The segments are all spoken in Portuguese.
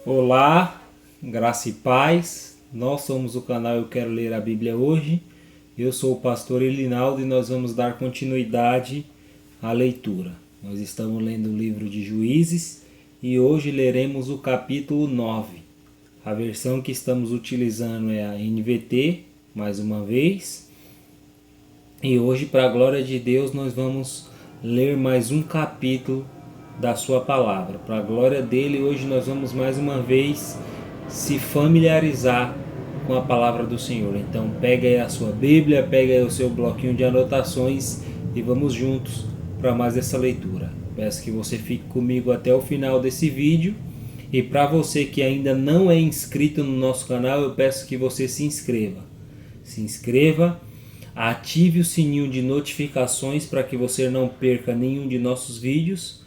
Olá, graça e paz. Nós somos o canal Eu Quero Ler a Bíblia Hoje. Eu sou o pastor Elinaldo e nós vamos dar continuidade à leitura. Nós estamos lendo o livro de Juízes e hoje leremos o capítulo 9. A versão que estamos utilizando é a NVT, mais uma vez. E hoje, para a glória de Deus, nós vamos ler mais um capítulo da sua palavra. Para a glória dele, hoje nós vamos mais uma vez se familiarizar com a palavra do Senhor. Então pega aí a sua Bíblia, pega aí o seu bloquinho de anotações e vamos juntos para mais essa leitura. Peço que você fique comigo até o final desse vídeo. E para você que ainda não é inscrito no nosso canal, eu peço que você se inscreva. Se inscreva, ative o sininho de notificações para que você não perca nenhum de nossos vídeos.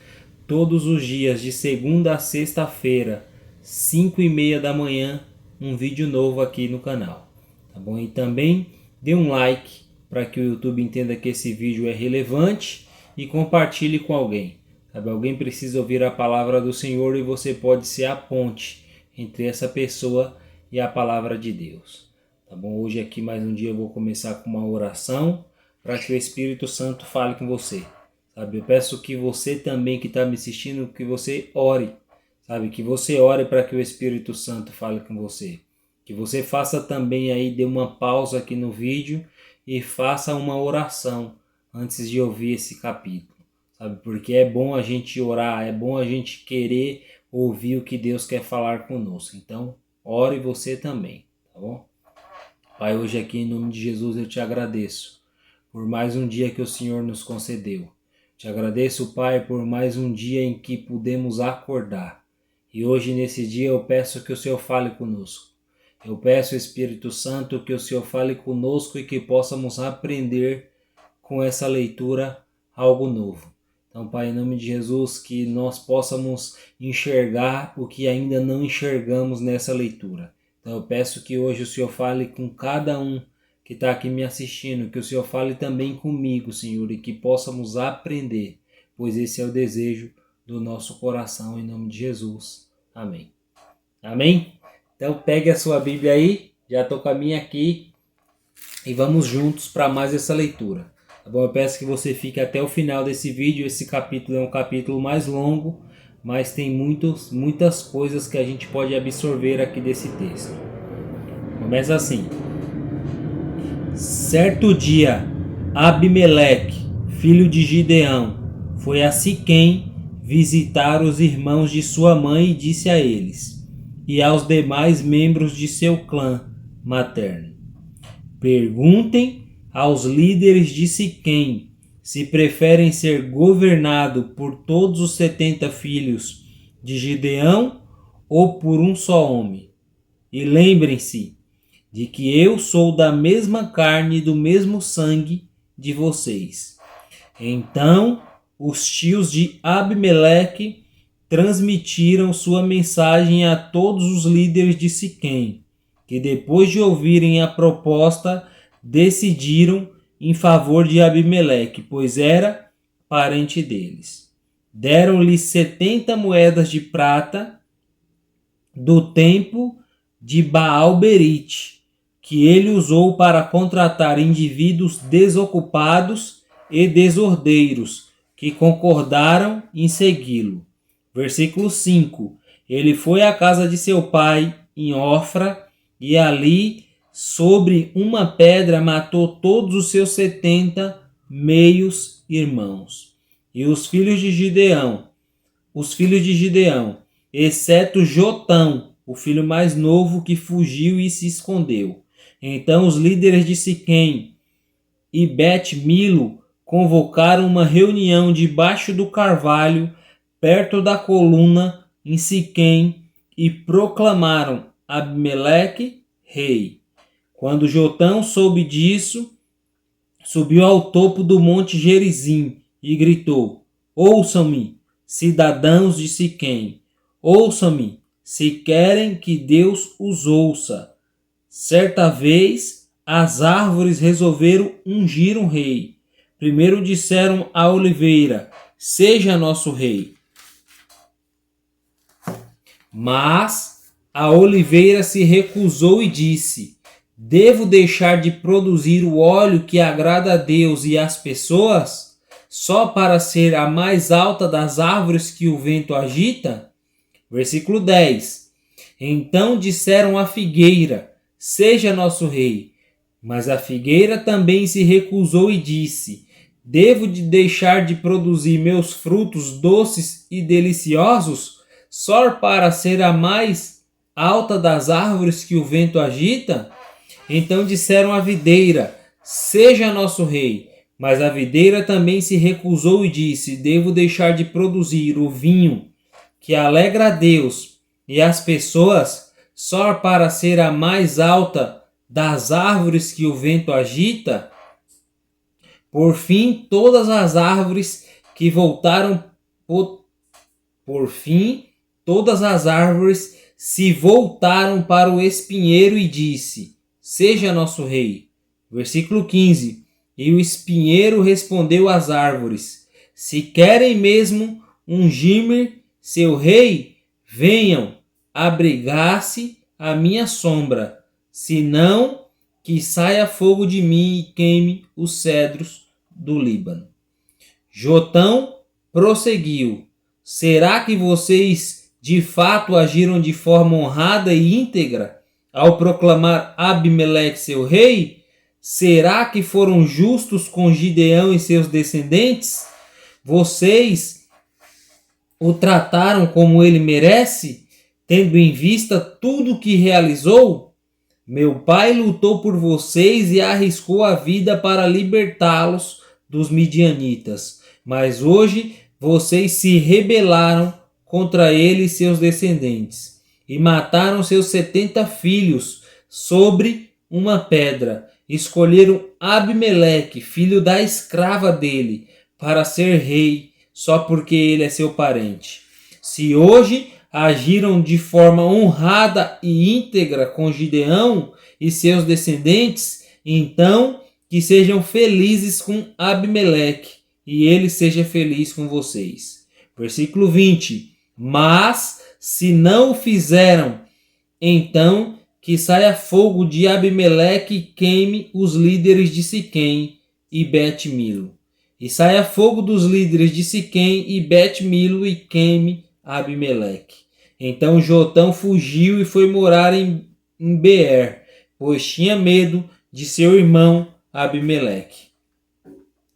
Todos os dias, de segunda a sexta-feira, 5h30 da manhã, um vídeo novo aqui no canal. Tá bom? E também dê um like para que o YouTube entenda que esse vídeo é relevante e compartilhe com alguém. Sabe? Alguém precisa ouvir a palavra do Senhor e você pode ser a ponte entre essa pessoa e a palavra de Deus. Tá bom? Hoje aqui mais um dia eu vou começar com uma oração para que o Espírito Santo fale com você. Sabe? Eu peço que você também que está me assistindo, que você ore. Sabe? Que você ore para que o Espírito Santo fale com você. Que você faça também aí, dê uma pausa aqui no vídeo e faça uma oração antes de ouvir esse capítulo. Sabe? Porque é bom a gente orar, é bom a gente querer ouvir o que Deus quer falar conosco. Então, ore você também, tá bom? Pai, hoje aqui em nome de Jesus eu te agradeço por mais um dia que o Senhor nos concedeu. Te agradeço, Pai, por mais um dia em que pudemos acordar. E hoje, nesse dia, eu peço que o Senhor fale conosco. Eu peço, Espírito Santo, que o Senhor fale conosco e que possamos aprender com essa leitura algo novo. Então, Pai, em nome de Jesus, que nós possamos enxergar o que ainda não enxergamos nessa leitura. Então, eu peço que hoje o Senhor fale com cada um que está aqui me assistindo, que o Senhor fale também comigo, Senhor, e que possamos aprender, pois esse é o desejo do nosso coração, em nome de Jesus. Amém. Amém? Então pegue a sua Bíblia aí, já estou com a minha aqui, e vamos juntos para mais essa leitura. Tá bom? Eu peço que você fique até o final desse vídeo. Esse capítulo é um capítulo mais longo, mas tem muitas coisas que a gente pode absorver aqui desse texto. Começa assim. Certo dia, Abimeleque, filho de Gideão, foi a Siquém visitar os irmãos de sua mãe e disse a eles, e aos demais membros de seu clã materno: perguntem aos líderes de Siquém se preferem ser governado por todos os 70 filhos de Gideão ou por um só homem. E lembrem-se de que eu sou da mesma carne e do mesmo sangue de vocês. Então os tios de Abimeleque transmitiram sua mensagem a todos os líderes de Siquém, que depois de ouvirem a proposta, decidiram em favor de Abimeleque, pois era parente deles. Deram-lhe 70 moedas de prata do templo de Baal-Berite, que ele usou para contratar indivíduos desocupados e desordeiros, que concordaram em segui-lo. Versículo 5. Ele foi à casa de seu pai, em Ofra, e ali, sobre uma pedra, matou todos os seus 70 meios irmãos. E os filhos de Gideão, exceto Jotão, o filho mais novo, que fugiu e se escondeu. Então os líderes de Siquém e Bet-Milo convocaram uma reunião debaixo do carvalho, perto da coluna, em Siquém, e proclamaram Abimeleque rei. Quando Jotão soube disso, subiu ao topo do monte Gerizim e gritou: ouçam-me, cidadãos de Siquém, ouçam-me, se querem que Deus os ouça. Certa vez, as árvores resolveram ungir um rei. Primeiro disseram à oliveira: seja nosso rei. Mas a oliveira se recusou e disse: devo deixar de produzir o óleo que agrada a Deus e às pessoas, só para ser a mais alta das árvores que o vento agita? Versículo 10. Então disseram à figueira: seja nosso rei. Mas a figueira também se recusou e disse: devo de deixar de produzir meus frutos doces e deliciosos, só para ser a mais alta das árvores que o vento agita? Então disseram à videira: seja nosso rei. Mas a videira também se recusou e disse: devo deixar de produzir o vinho que alegra a Deus e as pessoas, só para ser a mais alta das árvores que o vento agita? Por fim, todas as árvores que voltaram todas as árvores se voltaram para o espinheiro e disse: seja nosso rei. Versículo 15. E o espinheiro respondeu às árvores: se querem mesmo ungir-me seu rei, venham abrigar-se à minha sombra, senão que saia fogo de mim e queime os cedros do Líbano. Jotão prosseguiu: será que vocês de fato agiram de forma honrada e íntegra ao proclamar Abimeleque seu rei? Será que foram justos com Gideão e seus descendentes? Vocês o trataram como ele merece, tendo em vista tudo o que realizou? Meu pai lutou por vocês e arriscou a vida para libertá-los dos midianitas. Mas hoje vocês se rebelaram contra ele e seus descendentes, e mataram seus 70 filhos sobre uma pedra. Escolheram Abimeleque, filho da escrava dele, para ser rei, só porque ele é seu parente. Se hoje agiram de forma honrada e íntegra com Gideão e seus descendentes, então que sejam felizes com Abimeleque e ele seja feliz com vocês. Versículo 20. Mas se não o fizeram, então que saia fogo de Abimeleque e queime os líderes de Siquém e Bet-Milo. E saia fogo dos líderes de Siquém e Bet-Milo e queime Abimeleque. Então Jotão fugiu e foi morar em Beer, pois tinha medo de seu irmão Abimeleque.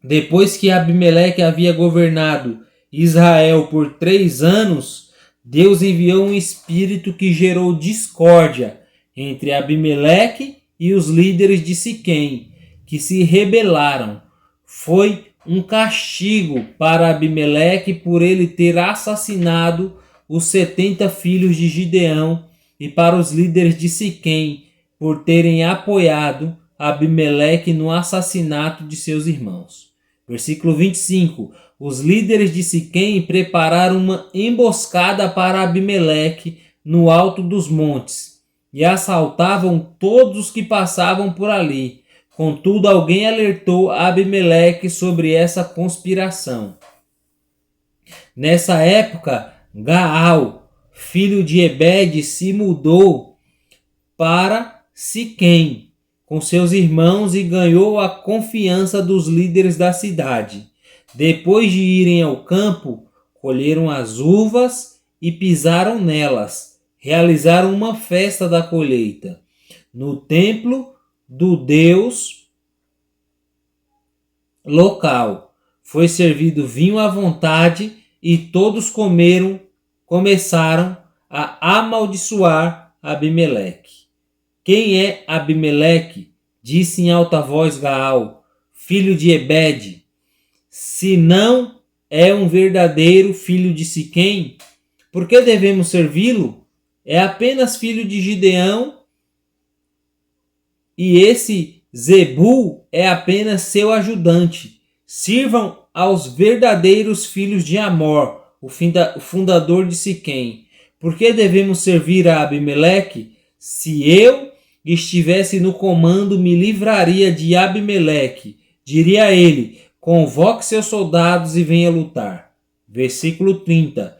Depois que Abimeleque havia governado Israel por 3 anos, Deus enviou um espírito que gerou discórdia entre Abimeleque e os líderes de Siquém, que se rebelaram. Foi um castigo para Abimeleque por ele ter assassinado os 70 filhos de Gideão e para os líderes de Siquém por terem apoiado Abimeleque no assassinato de seus irmãos. Versículo 25. Os líderes de Siquém prepararam uma emboscada para Abimeleque no alto dos montes e assaltavam todos os que passavam por ali. Contudo, alguém alertou Abimeleque sobre essa conspiração. Nessa época, Gaal, filho de Ebed, se mudou para Siquém com seus irmãos e ganhou a confiança dos líderes da cidade. Depois de irem ao campo, colheram as uvas e pisaram nelas. Realizaram uma festa da colheita no templo do Deus local. Foi servido vinho à vontade e todos começaram a amaldiçoar Abimeleque. Quem é Abimeleque? Disse em alta voz Gaal, filho de Ebed. Se não é um verdadeiro filho de Siquém, por que devemos servi-lo? É apenas filho de Gideão e esse Zebul é apenas seu ajudante. Sirvam aos verdadeiros filhos de Amor, o fundador de Siquém. Por que devemos servir a Abimeleque? Se eu estivesse no comando, me livraria de Abimeleque. Diria a ele: convoque seus soldados e venha lutar. Versículo 30.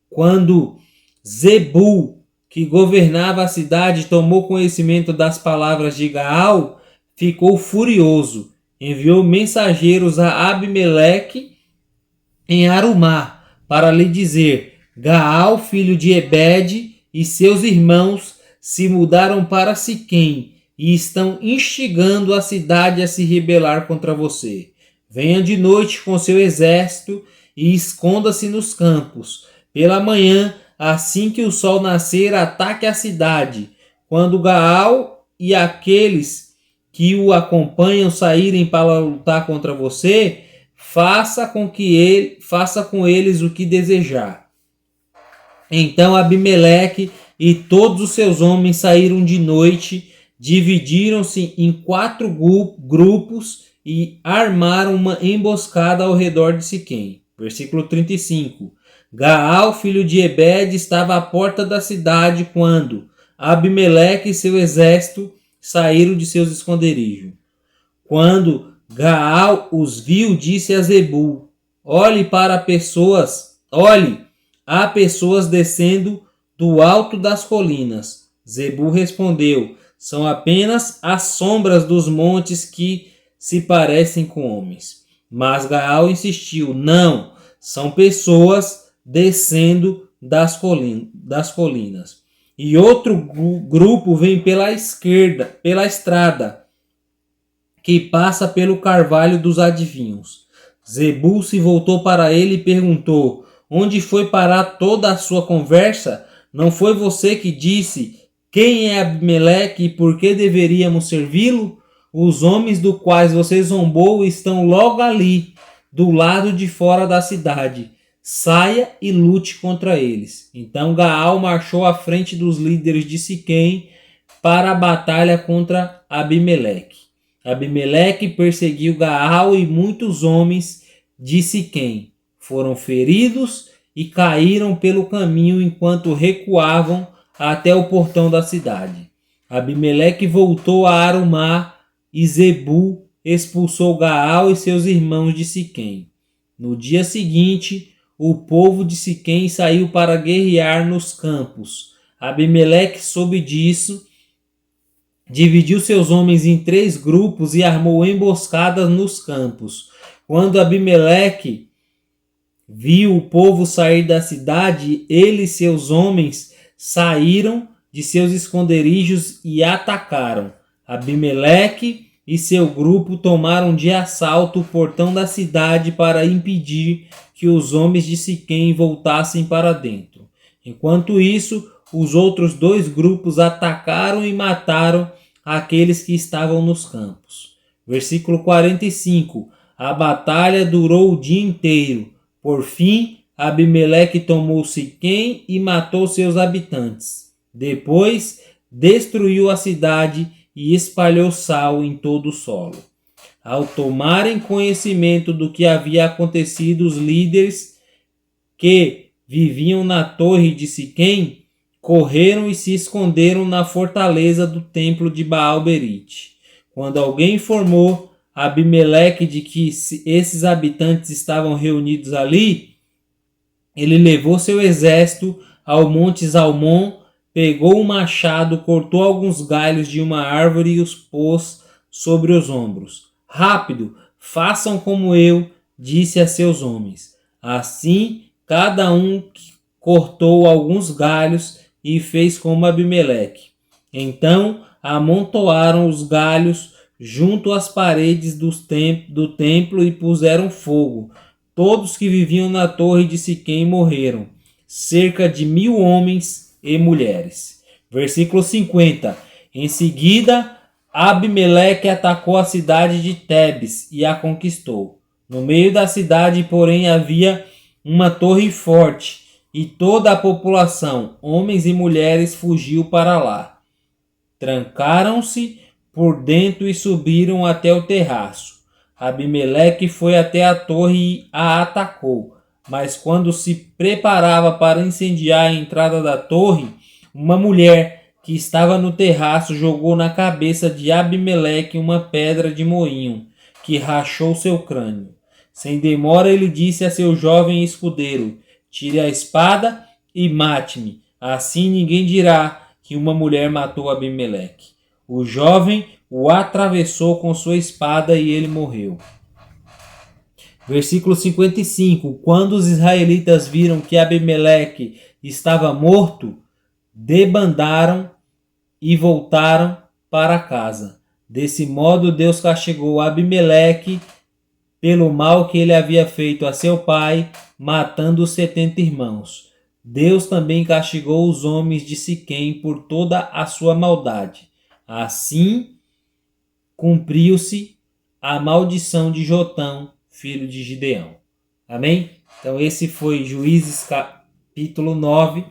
Quando Zebul, que governava a cidade, tomou conhecimento das palavras de Gaal, ficou furioso. Enviou mensageiros a Abimeleque em Arumá para lhe dizer: Gaal, filho de Ebed, e seus irmãos se mudaram para Siquém e estão instigando a cidade a se rebelar contra você. Venha de noite com seu exército e esconda-se nos campos. Pela manhã, assim que o sol nascer, ataque a cidade. Quando Gaal e aqueles que o acompanham saírem para lutar contra você, faça com eles o que desejar. Então Abimeleque e todos os seus homens saíram de noite, dividiram-se em 4 grupos e armaram uma emboscada ao redor de Siquém. Versículo 35. Gaal, filho de Ebed, estava à porta da cidade quando Abimeleque e seu exército saíram de seus esconderijos. Quando Gaal os viu, disse a Zebul: Olhe, há pessoas descendo do alto das colinas. Zebul respondeu: São apenas as sombras dos montes que se parecem com homens. Mas Gaal insistiu: Não, são pessoas descendo das colinas. E outro grupo vem pela esquerda, pela estrada que passa pelo carvalho dos adivinhos. Zebul se voltou para ele e perguntou: Onde foi parar toda a sua conversa? Não foi você que disse: Quem é Abimeleque e por que deveríamos servi-lo? Os homens do quais você zombou estão logo ali, do lado de fora da cidade. Saia e lute contra eles. Então Gaal marchou à frente dos líderes de Siquém para a batalha contra Abimeleque. Abimeleque perseguiu Gaal e muitos homens de Siquém foram feridos e caíram pelo caminho enquanto recuavam até o portão da cidade. Abimeleque voltou a Arumá e Zebul expulsou Gaal e seus irmãos de Siquém. No dia seguinte, o povo de Siquém saiu para guerrear nos campos. Abimeleque soube disso, dividiu seus homens em 3 grupos e armou emboscadas nos campos. Quando Abimeleque viu o povo sair da cidade, ele e seus homens saíram de seus esconderijos e atacaram. Abimeleque e seu grupo tomaram de assalto o portão da cidade para impedir que os homens de Siquém voltassem para dentro. Enquanto isso, os outros 2 grupos atacaram e mataram aqueles que estavam nos campos. Versículo 45. A batalha durou o dia inteiro. Por fim, Abimeleque tomou Siquém e matou seus habitantes. Depois, destruiu a cidade e espalhou sal em todo o solo. Ao tomarem conhecimento do que havia acontecido, os líderes que viviam na torre de Siquém correram e se esconderam na fortaleza do templo de Baal-Berite. Quando alguém informou Abimeleque de que esses habitantes estavam reunidos ali, ele levou seu exército ao monte Zalmon, pegou um machado, cortou alguns galhos de uma árvore e os pôs sobre os ombros. Rápido, façam como eu, disse a seus homens. Assim, cada um cortou alguns galhos e fez como Abimeleque. Então, amontoaram os galhos junto às paredes do templo e puseram fogo. Todos que viviam na torre de Siquém morreram, cerca de 1000 homens e mulheres. Versículo 50. Em seguida, Abimeleque atacou a cidade de Tebes e a conquistou. No meio da cidade, porém, havia uma torre forte, e toda a população, homens e mulheres, fugiu para lá. Trancaram-se por dentro e subiram até o terraço. Abimeleque foi até a torre e a atacou, mas quando se preparava para incendiar a entrada da torre, uma mulher que estava no terraço jogou na cabeça de Abimeleque uma pedra de moinho, que rachou seu crânio. Sem demora ele disse a seu jovem escudeiro: Tire a espada e mate-me. Assim ninguém dirá que uma mulher matou Abimeleque. O jovem o atravessou com sua espada e ele morreu. Versículo 55. Quando os israelitas viram que Abimeleque estava morto, debandaram e voltaram para casa. Desse modo, Deus castigou Abimeleque pelo mal que ele havia feito a seu pai, matando os 70 irmãos. Deus também castigou os homens de Siquém por toda a sua maldade. Assim, cumpriu-se a maldição de Jotão, filho de Gideão. Amém? Então esse foi Juízes capítulo 9.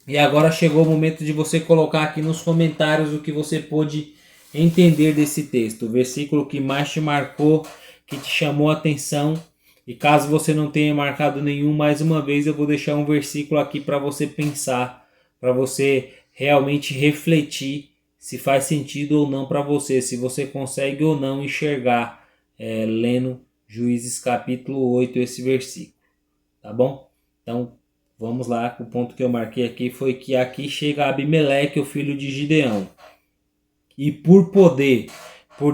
E agora chegou o momento de você colocar aqui nos comentários o que você pôde entender desse texto. O versículo que mais te marcou, que te chamou a atenção. E caso você não tenha marcado nenhum, mais uma vez eu vou deixar um versículo aqui para você pensar, para você realmente refletir se faz sentido ou não para você, se você consegue ou não enxergar lendo Juízes capítulo 8 esse versículo. Tá bom? Então vamos lá, o ponto que eu marquei aqui foi que aqui chega Abimeleque, o filho de Gideão. E por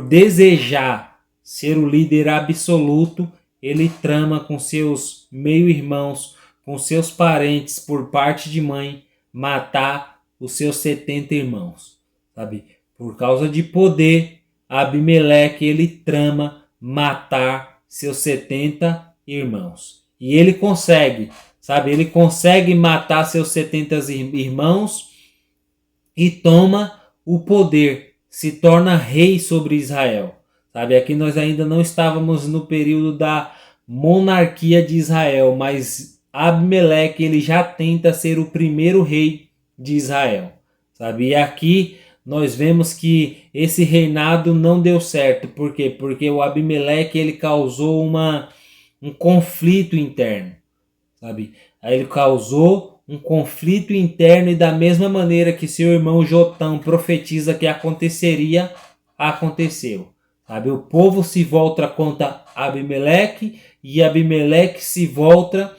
desejar ser o líder absoluto, ele trama com seus meio-irmãos, com seus parentes por parte de mãe, matar os seus 70 irmãos. Sabe? Por causa de poder, Abimeleque ele trama matar seus 70 irmãos. E ele consegue, sabe? Ele consegue matar seus 70 irmãos e toma o poder, se torna rei sobre Israel. Sabe, aqui nós ainda não estávamos no período da monarquia de Israel, mas Abimeleque ele já tenta ser o primeiro rei de Israel. Sabe, e aqui nós vemos que esse reinado não deu certo. Por quê? Porque o Abimeleque ele causou um conflito interno. Sabe? Aí ele causou um conflito interno e da mesma maneira que seu irmão Jotão profetiza que aconteceria, aconteceu. Sabe? O povo se volta contra Abimeleque e Abimeleque se volta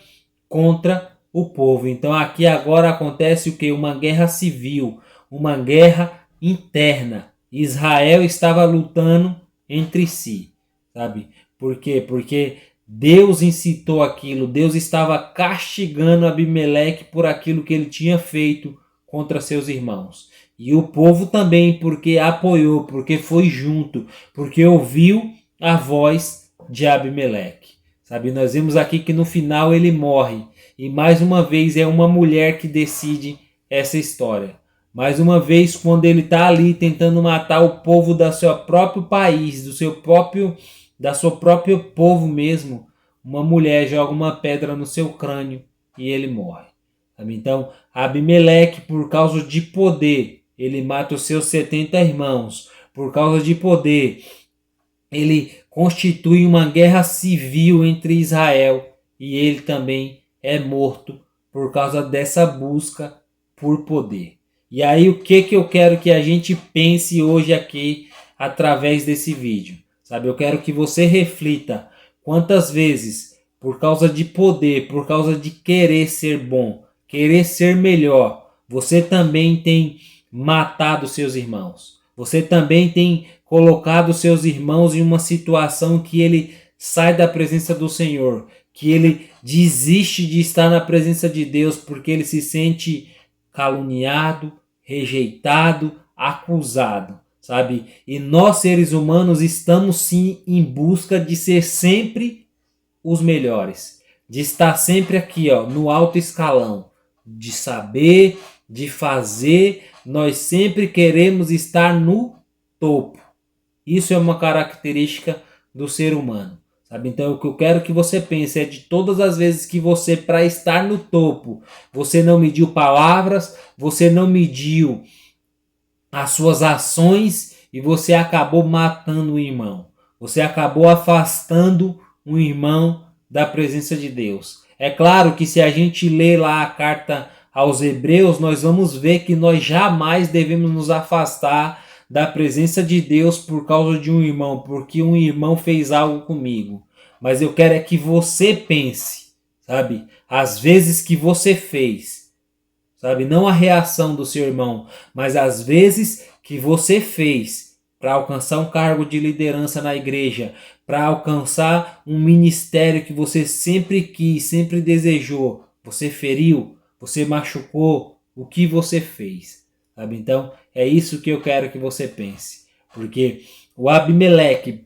contra o povo. Então aqui agora acontece o que? Uma guerra civil, uma guerra interna. Israel estava lutando entre si. Sabe? Por quê? Porque Deus incitou aquilo, Deus estava castigando Abimeleque por aquilo que ele tinha feito contra seus irmãos. E o povo também, porque apoiou, porque foi junto, porque ouviu a voz de Abimeleque. Sabe, nós vemos aqui que no final ele morre. E mais uma vez é uma mulher que decide essa história. Mais uma vez, quando ele está ali tentando matar o povo do seu próprio país, da sua próprio povo mesmo, uma mulher joga uma pedra no seu crânio e ele morre. Sabe? Então, Abimeleque, por causa de poder, ele mata os seus 70 irmãos. Por causa de poder, ele constitui uma guerra civil entre Israel e ele também é morto por causa dessa busca por poder. E aí o que eu quero que a gente pense hoje aqui através desse vídeo? Sabe, eu quero que você reflita quantas vezes, por causa de poder, por causa de querer ser bom, querer ser melhor, você também tem matado seus irmãos. Você também tem colocado seus irmãos em uma situação que ele sai da presença do Senhor, que ele desiste de estar na presença de Deus porque ele se sente caluniado, rejeitado, acusado, sabe? E nós seres humanos estamos sim em busca de ser sempre os melhores, de estar sempre aqui, ó, no alto escalão, de saber, de fazer, nós sempre queremos estar no topo. Isso é uma característica do ser humano, sabe? Então o que eu quero que você pense é de todas as vezes que você, para estar no topo, você não mediu palavras, você não mediu as suas ações e você acabou matando um irmão. Você acabou afastando um irmão da presença de Deus. É claro que se a gente ler lá a carta aos Hebreus, nós vamos ver que nós jamais devemos nos afastar da presença de Deus por causa de um irmão, porque um irmão fez algo comigo. Mas eu quero é que você pense, sabe? As vezes que você fez, sabe? Não a reação do seu irmão, mas as vezes que você fez para alcançar um cargo de liderança na igreja, para alcançar um ministério que você sempre quis, sempre desejou. Você feriu, você machucou, o que você fez, sabe? Então, é isso que eu quero que você pense. Porque o Abimeleque,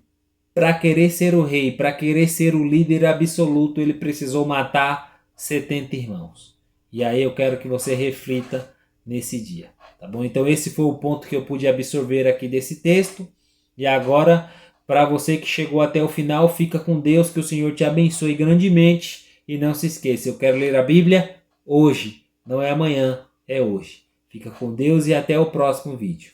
para querer ser o rei, para querer ser o líder absoluto, ele precisou matar 70 irmãos. E aí eu quero que você reflita nesse dia, tá bom? Então esse foi o ponto que eu pude absorver aqui desse texto. E agora, para você que chegou até o final, fica com Deus, que o Senhor te abençoe grandemente. E não se esqueça, eu quero ler a Bíblia hoje, não é amanhã, é hoje. Fica com Deus e até o próximo vídeo.